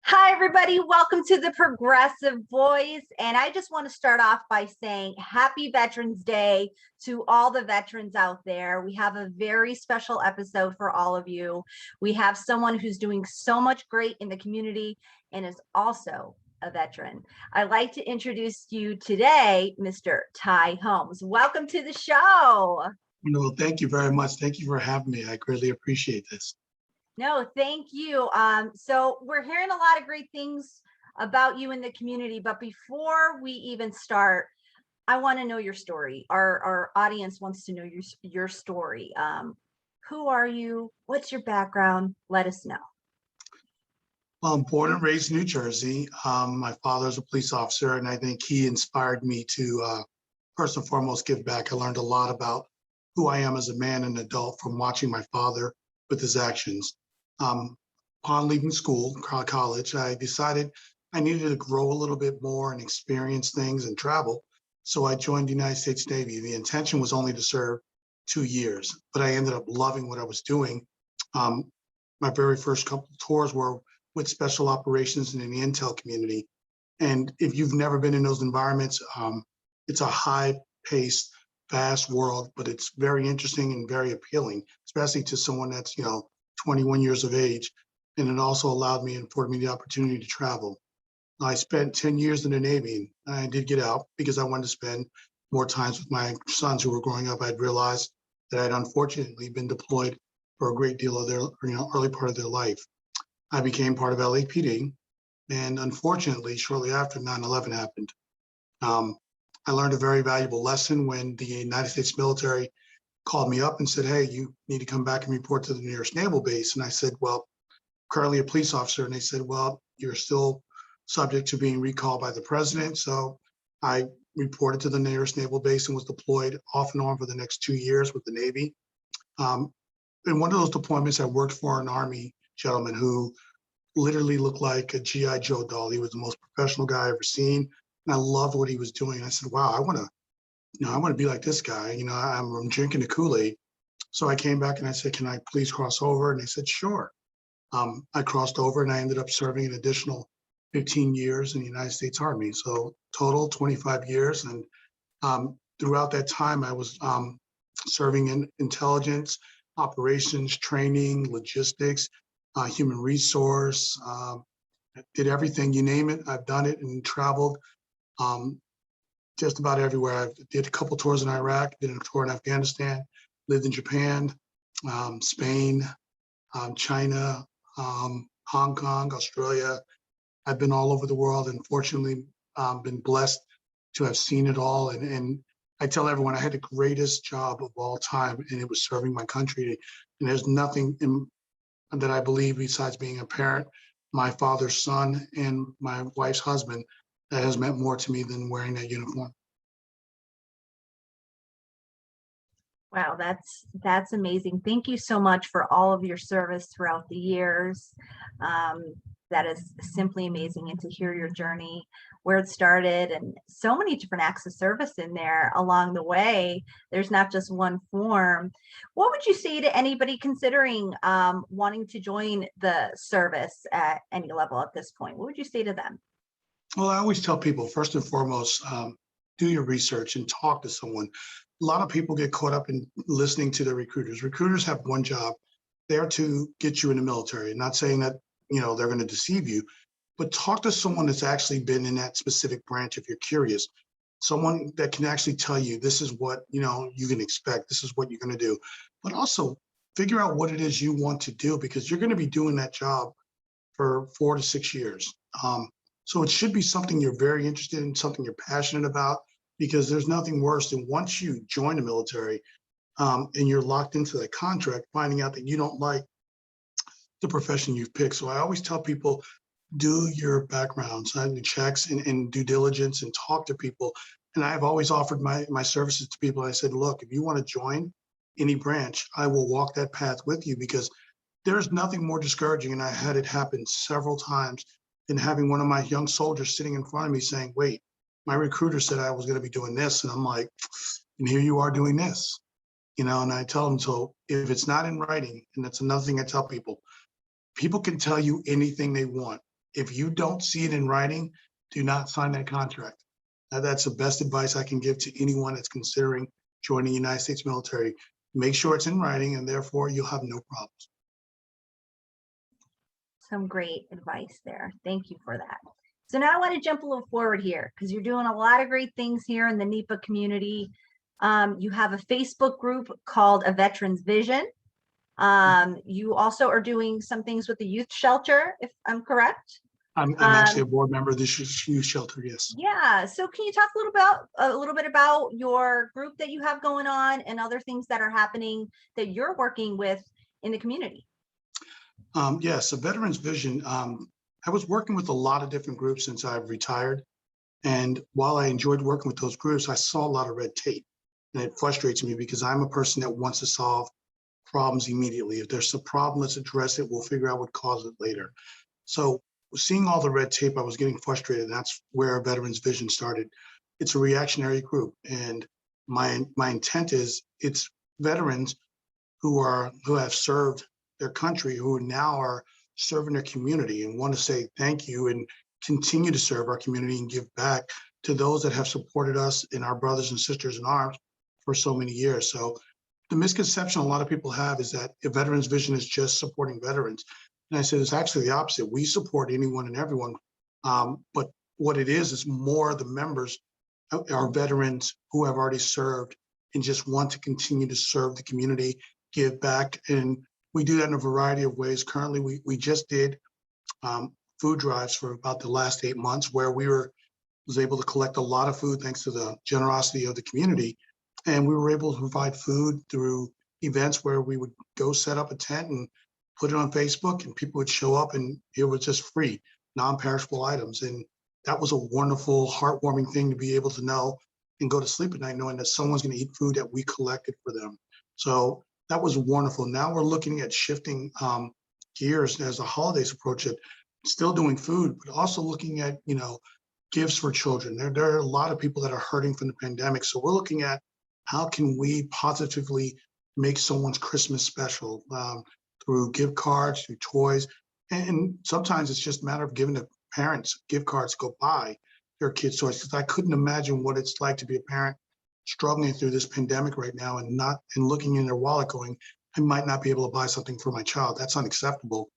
Hi, everybody. Welcome to the Progressive Voice. And I just want to start off by saying Happy Veterans Day to all the veterans out there. We have a very special episode for all of you. We have someone who's doing so much great in the community and is also a veteran. I'd like to introduce you today, Mr. Ty Holmes. Welcome to the show. Well, thank you very much. Thank you for having me. I greatly appreciate this. No, thank you. So we're hearing a lot of great things about you in the community, but before we even start, I want to know your story. Our audience wants to know your story. Who are you? What's your background? Let us know. Well, I'm born and raised in New Jersey. My father's a police officer, and I think he inspired me to first and foremost give back. I learned a lot about who I am as a man and adult from watching my father with his actions. Upon leaving school, college, I decided I needed to grow a little bit more and experience things and travel. So I joined the United States Navy. The intention was only to serve 2 years, but I ended up loving what I was doing. My very first couple of tours were with special operations and in the intel community. And if you've never been in those environments, it's a high-paced, fast world, but it's very interesting and very appealing, especially to someone that's, 21 years of age, and it also allowed me and afforded me the opportunity to travel. I spent 10 years in the Navy, and I did get out because I wanted to spend more times with my sons who were growing up. I'd realized that I'd unfortunately been deployed for a great deal of their, early part of their life. I became part of LAPD, and unfortunately, shortly after 9/11 happened, I learned a very valuable lesson when the United States military called me up and said, "Hey, you need to come back and report to the nearest naval base." And I said, "Well, currently a police officer." And they said, "Well, you're still subject to being recalled by the president." So I reported to the nearest naval base and was deployed off and on for the next 2 years with the Navy. In one of those deployments, I worked for an Army gentleman who literally looked like a G.I. Joe doll. He was the most professional guy I ever seen. And I loved what he was doing. I said, wow, I want to be like this guy. I'm drinking the Kool-Aid. So I came back and I said, "Can I please cross over?" And they said, "Sure." I crossed over and I ended up serving an additional 15 years in the United States Army. So total 25 years. And throughout that time, I was serving in intelligence, operations, training, logistics, human resource, did everything, you name it. I've done it and traveled just about everywhere. I did a couple tours in Iraq, did a tour in Afghanistan, lived in Japan, Spain, China, Hong Kong, Australia. I've been all over the world and fortunately been blessed to have seen it all. And I tell everyone I had the greatest job of all time, and it was serving my country. And there's nothing that I believe besides being a parent, my father's son, and my wife's husband that has meant more to me than wearing that uniform. Wow, that's amazing. Thank you so much for all of your service throughout the years. That is simply amazing, and to hear your journey, where it started, and so many different acts of service in there along the way. There's not just one form. What would you say to anybody considering wanting to join the service at any level at this point? What would you say to them? Well, I always tell people, first and foremost, do your research and talk to someone. A lot of people get caught up in listening to their recruiters. Recruiters have one job. They're to get you in the military. Not saying that, they're going to deceive you, but talk to someone that's actually been in that specific branch if you're curious. Someone that can actually tell you this is what, you can expect. This is what you're going to do. But also figure out what it is you want to do, because you're going to be doing that job for 4 to 6 years. So it should be something you're very interested in, something you're passionate about, because there's nothing worse than once you join the military and you're locked into that contract, finding out that you don't like the profession you've picked. So I always tell people, do your backgrounds and checks and due diligence and talk to people. And I've always offered my services to people. I said, look, if you want to join any branch, I will walk that path with you, because there's nothing more discouraging. And I had it happen several times in having one of my young soldiers sitting in front of me saying, wait, my recruiter said I was going to be doing this. And I'm like, and here you are doing this, and I tell them, so if it's not in writing, and that's another thing I tell people, people can tell you anything they want. If you don't see it in writing, do not sign that contract. That's the best advice I can give to anyone that's considering joining the United States military. Make sure it's in writing, and therefore you'll have no problems. Some great advice there. Thank you for that. So now I want to jump a little forward here because you're doing a lot of great things here in the NEPA community. You have a Facebook group called A Veteran's Vision. You also are doing some things with the youth shelter, if I'm correct. I'm actually a board member of this youth shelter, yes. Yeah. So can you talk a little bit about your group that you have going on and other things that are happening that you're working with in the community? Yes, a Veterans Vision. I was working with a lot of different groups since I've retired. And while I enjoyed working with those groups, I saw a lot of red tape. And it frustrates me because I'm a person that wants to solve problems immediately. If there's a problem, let's address it. We'll figure out what caused it later. So seeing all the red tape, I was getting frustrated. And that's where Veterans Vision started. It's a reactionary group. And my intent is it's veterans who have served their country, who now are serving their community and want to say thank you and continue to serve our community and give back to those that have supported us and our brothers and sisters in arms for so many years. So the misconception a lot of people have is that a Veterans Vision is just supporting veterans. And I said, it's actually the opposite. We support anyone and everyone. But what it is more the members are veterans who have already served and just want to continue to serve the community, give back. And we do that in a variety of ways. Currently, we just did food drives for about the last 8 months where was able to collect a lot of food thanks to the generosity of the community. And we were able to provide food through events where we would go set up a tent and put it on Facebook and people would show up and it was just free, non-perishable items. And that was a wonderful, heartwarming thing to be able to know and go to sleep at night knowing that someone's going to eat food that we collected for them. So that was wonderful. Now we're looking at shifting gears as the holidays approach it, still doing food, but also looking at, gifts for children. There are a lot of people that are hurting from the pandemic. So we're looking at how can we positively make someone's Christmas special through gift cards, through toys. And sometimes it's just a matter of giving the parents gift cards to go buy their kids' toys. Because I couldn't imagine what it's like to be a parent struggling through this pandemic right now and looking in their wallet going, I might not be able to buy something for my child. That's unacceptable.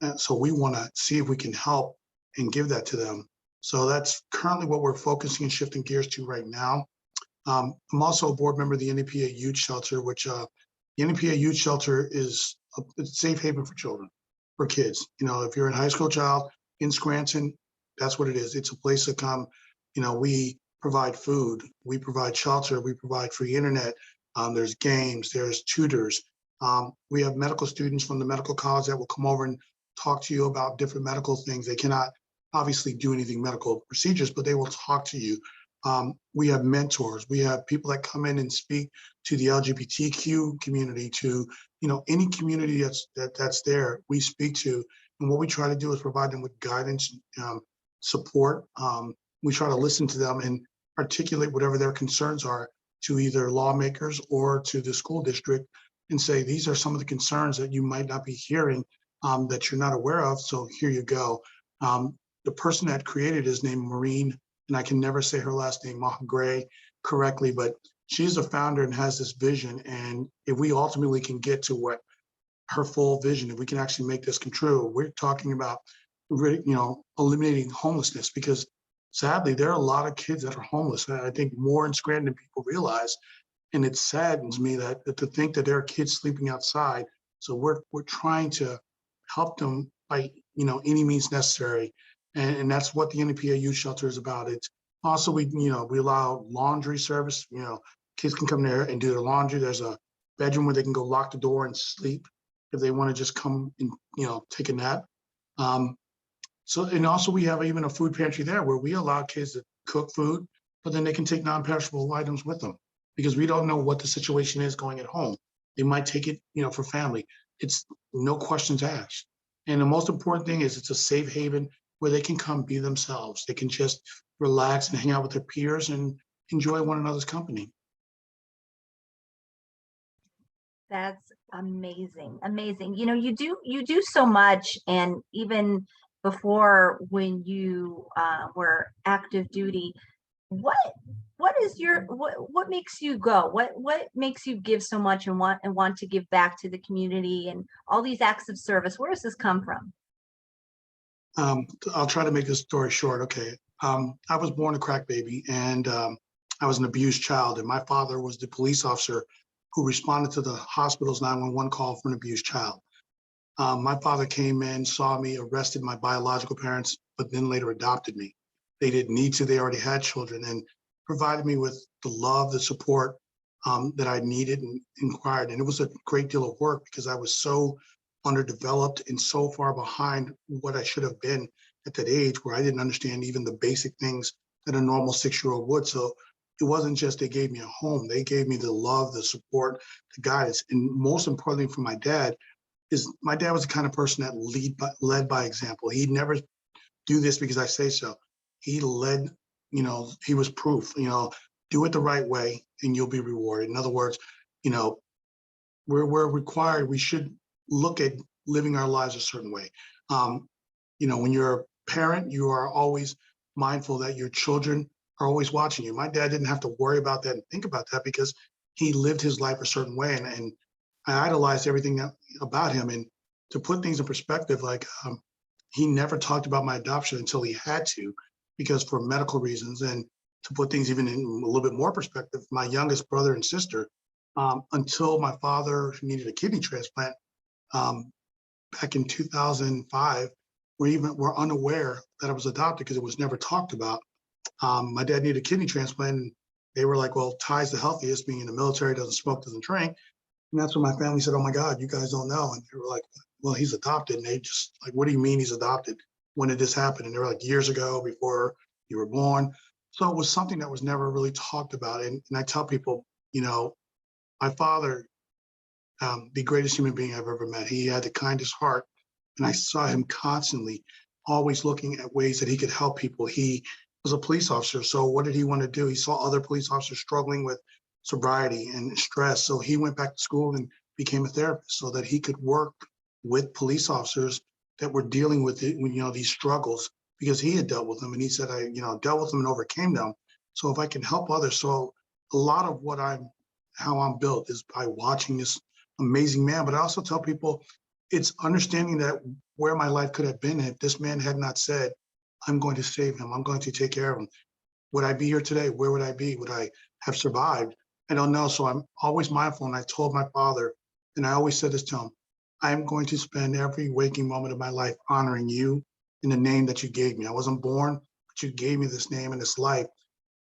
And so we want to see if we can help and give that to them. So that's currently what we're focusing and shifting gears to right now. I'm also a board member of the NEPA Youth Shelter, which the NEPA Youth Shelter is a safe haven for children, for kids. If you're a high school child in Scranton, that's what it is. It's a place to come. We provide food, we provide shelter, we provide free internet. There's games, there's tutors. We have medical students from the medical college that will come over and talk to you about different medical things. They cannot obviously do anything medical procedures, but they will talk to you. We have mentors. We have people that come in and speak to the LGBTQ community, to any community that's there. We speak to, and what we try to do is provide them with guidance, support. We try to listen to them and articulate whatever their concerns are to either lawmakers or to the school district, and say these are some of the concerns that you might not be hearing, that you're not aware of. So here you go. The person that created is named Maureen, and I can never say her last name, Mahagray, correctly, but she's a founder and has this vision. And if we ultimately can get to what her full vision, if we can actually make this come true, we're talking about, eliminating homelessness, because sadly, there are a lot of kids that are homeless. I think more in Scranton than people realize. And it saddens me that to think that there are kids sleeping outside. So we're trying to help them by, any means necessary. And that's what the NEPA Youth Shelter is about. It's also, we allow laundry service. Kids can come there and do their laundry. There's a bedroom where they can go lock the door and sleep if they want to just come and, take a nap. And also we have even a food pantry there where we allow kids to cook food, but then they can take non-perishable items with them, because we don't know what the situation is going at home. They might take it, for family. It's no questions asked. And the most important thing is it's a safe haven where they can come be themselves. They can just relax and hang out with their peers and enjoy one another's company. That's amazing. Amazing. You do so much. And even before when you were active duty. What is your what makes you go? What makes you give so much and want to give back to the community and all these acts of service? Where does this come from? Um, I'll try to make this story short. Okay. I was born a crack baby, and I was an abused child, and my father was the police officer who responded to the hospital's 911 call for an abused child. My father came in, saw me, arrested my biological parents, but then later adopted me. They didn't need to, they already had children, and provided me with the love, the support that I needed and inquired. And it was a great deal of work because I was so underdeveloped and so far behind what I should have been at that age, where I didn't understand even the basic things that a normal 6-year-old would. So it wasn't just they gave me a home, they gave me the love, the support, the guidance. And most importantly for my dad, is my dad was the kind of person that led by example. He'd never do this because I say so. He led, he was proof, do it the right way and you'll be rewarded. In other words, you know, we're required, we should look at living our lives a certain way. When you're a parent, you are always mindful that your children are always watching you. My dad didn't have to worry about that and think about that because he lived his life a certain way. And I idolized everything about him. And to put things in perspective, he never talked about my adoption until he had to, because for medical reasons. And to put things even in a little bit more perspective, my youngest brother and sister, until my father needed a kidney transplant back in 2005, were unaware that I was adopted because it was never talked about. My dad needed a kidney transplant, and they were like, well, Ty's the healthiest, being in the military, doesn't smoke, doesn't drink. And that's when my family said, oh my God, you guys don't know. And they were like, well, he's adopted. And they just like, what do you mean he's adopted? When did this happen? And they were like, years ago, before you were born. So it was something that was never really talked about. And I tell people, my father, the greatest human being I've ever met. He had the kindest heart. And I saw him constantly, always looking at ways that he could help people. He was a police officer. So what did he want to do? He saw other police officers struggling with sobriety and stress. So he went back to school and became a therapist so that he could work with police officers that were dealing with it, these struggles, because he had dealt with them. And he said, I dealt with them and overcame them. So if I can help others. So a lot of how I'm built is by watching this amazing man. But I also tell people it's understanding that where my life could have been if this man had not said, I'm going to save him, I'm going to take care of him. Would I be here today? Where would I be? Would I have survived? I don't know. So I'm always mindful. And I told my father, and I always said this to him, I'm going to spend every waking moment of my life honoring you in the name that you gave me. I wasn't born, but you gave me this name and this life.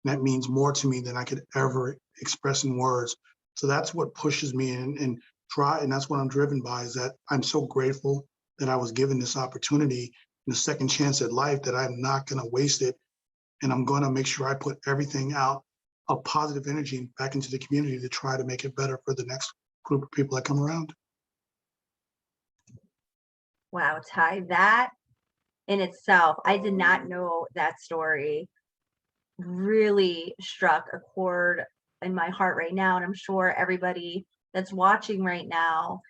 And that means more to me than I could ever express in words. So that's what pushes me and that's what I'm driven by, is that I'm so grateful that I was given this opportunity and a second chance at life, that I'm not going to waste it. And I'm going to make sure I put everything out of positive energy back into the community to try to make it better for the next group of people that come around. Wow, Ty, that in itself, I did not know that story, really struck a chord in my heart right now. And I'm sure everybody that's watching right now,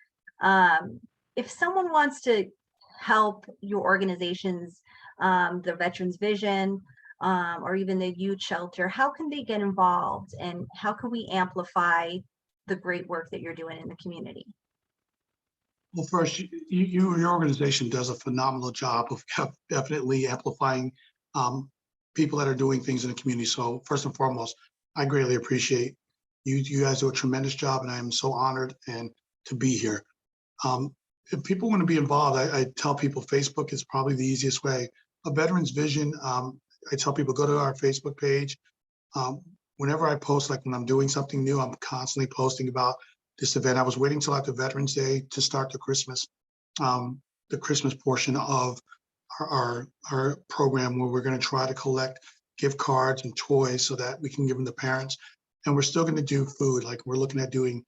if someone wants to help your organizations, the Veterans Vision, or even the youth shelter, how can they get involved, and how can we amplify the great work that you're doing in the community? Well, first, your organization does a phenomenal job of definitely amplifying people that are doing things in the community. So first and foremost, I greatly appreciate you. You guys do a tremendous job, and I am so honored and to be here. If people want to be involved, I tell people Facebook is probably the easiest way. A Veterans Vision, I tell people go to our Facebook page. Whenever I post, like when I'm doing something new, I'm constantly posting about this event. I was waiting till after Veterans Day to start the Christmas portion of our program, where we're going to try to collect gift cards and toys so that we can give them to parents. And we're still going to do food. Like we're looking at doing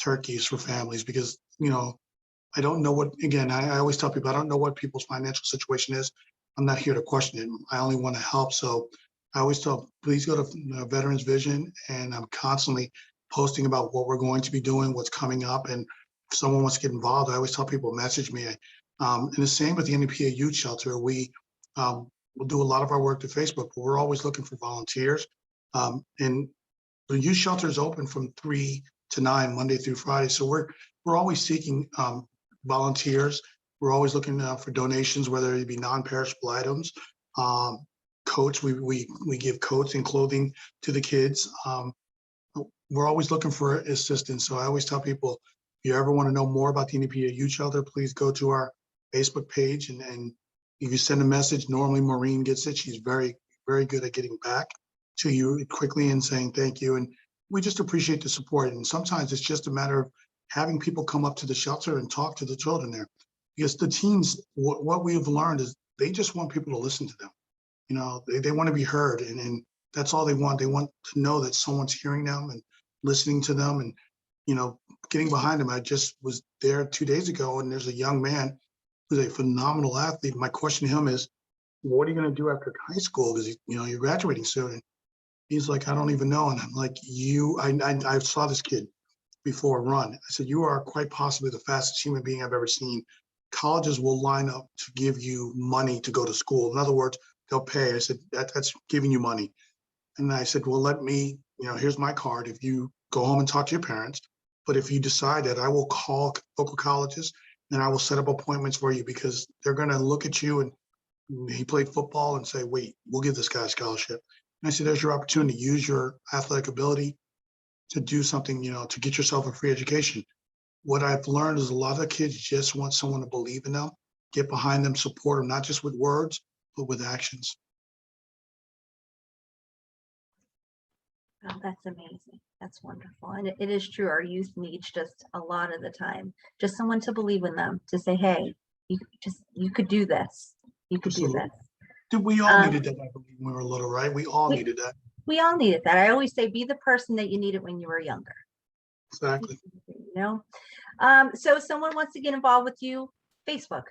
turkeys for families because, I don't know what, again, I always tell people, I don't know what people's financial situation is. I'm not here to question it. I only want to help. So I always tell, please go to Veterans Vision, and I'm constantly posting about what we're going to be doing, what's coming up. And if someone wants to get involved, I always tell people, message me. And the same with the NEPA Youth Shelter. We'll do a lot of our work to Facebook, but we're always looking for volunteers. And the youth shelter is open from 3 to 9, Monday through Friday. So we're always seeking volunteers. We're always looking for donations, whether it be non-perishable items, coats. We give coats and clothing to the kids. We're always looking for assistance. So I always tell people, if you ever want to know more about the NEPA Youth Shelter, please go to our Facebook page and if you send a message. Normally Maureen gets it. She's very, very good at getting back to you quickly and saying thank you. And we just appreciate the support. And sometimes it's just a matter of having people come up to the shelter and talk to the children there. Because the teens, what we've learned is they just want people to listen to them. You know, they want to be heard, and that's all they want. They want to know that someone's hearing them and listening to them and, you know, getting behind them. I just was there 2 days ago, and there's a young man who's a phenomenal athlete. My question to him is, what are you going to do after high school? Because, you know, you're graduating soon. And he's like, I don't even know. And I'm like, I saw this kid before run. I said, you are quite possibly the fastest human being I've ever seen. Colleges will line up to give you money to go to school. In other words, they'll pay. I said, that's giving you money. And I said, well, let me, you know, here's my card. If you go home and talk to your parents, but if you decide that, I will call local colleges and I will set up appointments for you, because they're going to look at you and he played football and say, wait, we'll give this guy a scholarship. And I said, there's your opportunity. Use your athletic ability to do something, you know, to get yourself a free education. What I've learned is a lot of the kids just want someone to believe in them, get behind them, support them, not just with words, but with actions. Oh, that's amazing. That's wonderful. And it is true. Our youth needs just a lot of the time, just someone to believe in them, to say, hey, you could do this. You could do Absolutely. this. We all needed that, I believe, when we were little, right? We all needed that. We all needed that. I always say, be the person that you needed when you were younger. Exactly. You know? So someone wants to get involved with you, Facebook,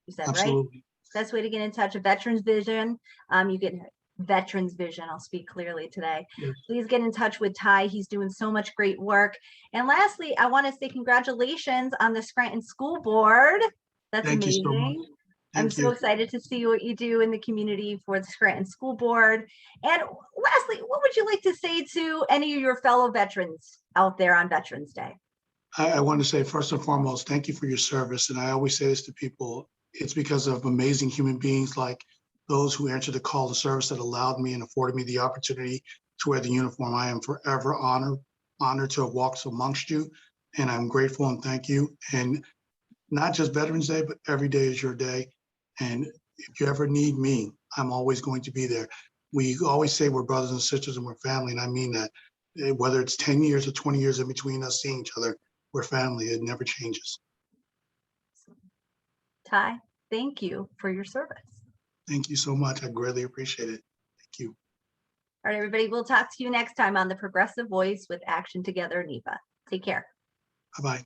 you said, Absolutely. right? Best way to get in touch with Veterans Vision. You get Veterans Vision. I'll speak clearly today. Yes. Please get in touch with Ty. He's doing so much great work. And lastly, I want to say congratulations on the Scranton School Board. That's Thank amazing. You so much. I'm so excited to see what you do in the community for the Scranton School Board. And lastly, what would you like to say to any of your fellow veterans out there on Veterans Day? I want to say, first and foremost, thank you for your service. And I always say this to people, it's because of amazing human beings like those who answered the call to service that allowed me and afforded me the opportunity to wear the uniform. I am forever honored to have walked amongst you. And I'm grateful and thank you. And not just Veterans Day, but every day is your day. And if you ever need me, I'm always going to be there. We always say we're brothers and sisters and we're family. And I mean that. Whether it's 10 years or 20 years in between us seeing each other, we're family. It never changes. Ty, thank you for your service. Thank you so much. I greatly appreciate it. Thank you. All right, everybody. We'll talk to you next time on the Progressive Voice with Action Together NEPA. Take care. Bye-bye.